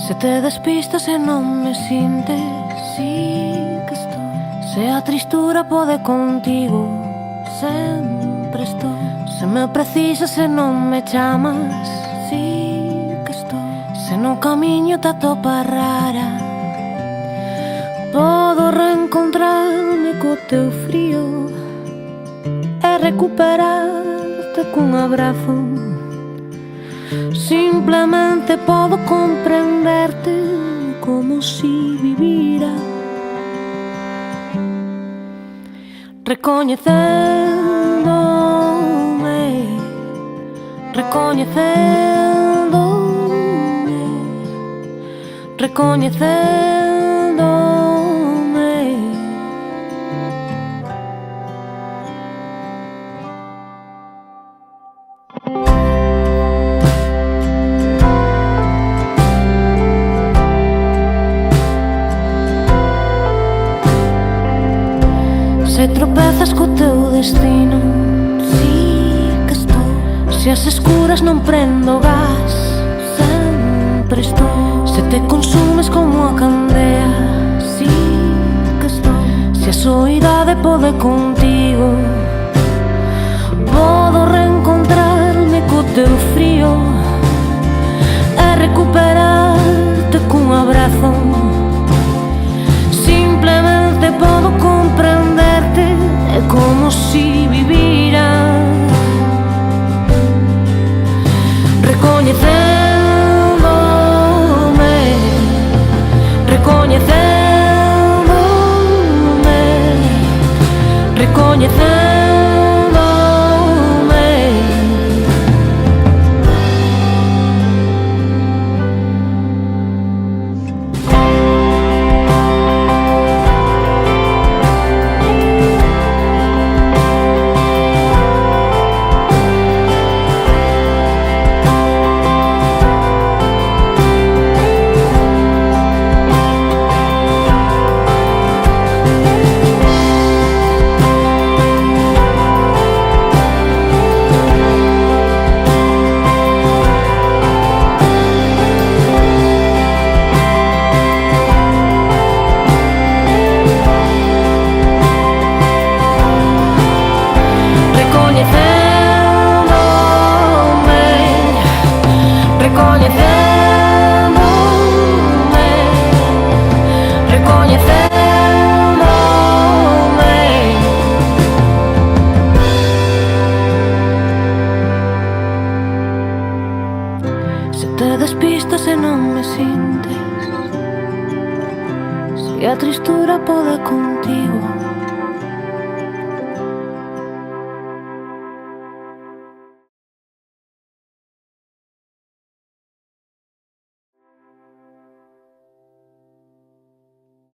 Se te despistas e non me sintes, sí que estou. Se a tristura pode contigo, sempre estou. Se me precisas e non me chamas, sí que estou. Se no camiño te atopa rara, podo reencontrarme co teu frío e recuperarte cun abrazo. Simplemente podo comprenderte como si vivira, recoñecéndome, recoñecéndome, recoñecéndome. Se tropezas co teu destino, sí que estou. Se as escuras non prendo gas, sempre estou. Se te consumes como a candea, sí que estou. Se a soidade pode contigo, podo reencontrarme co teu frío e recuperarte cun abrazo. Simplemente podo comprenderte, é como si vivira, recoñecéndome, recoñecéndome, recoñecéndome. Se te despistas e non me sintes, se a tristura pode contigo,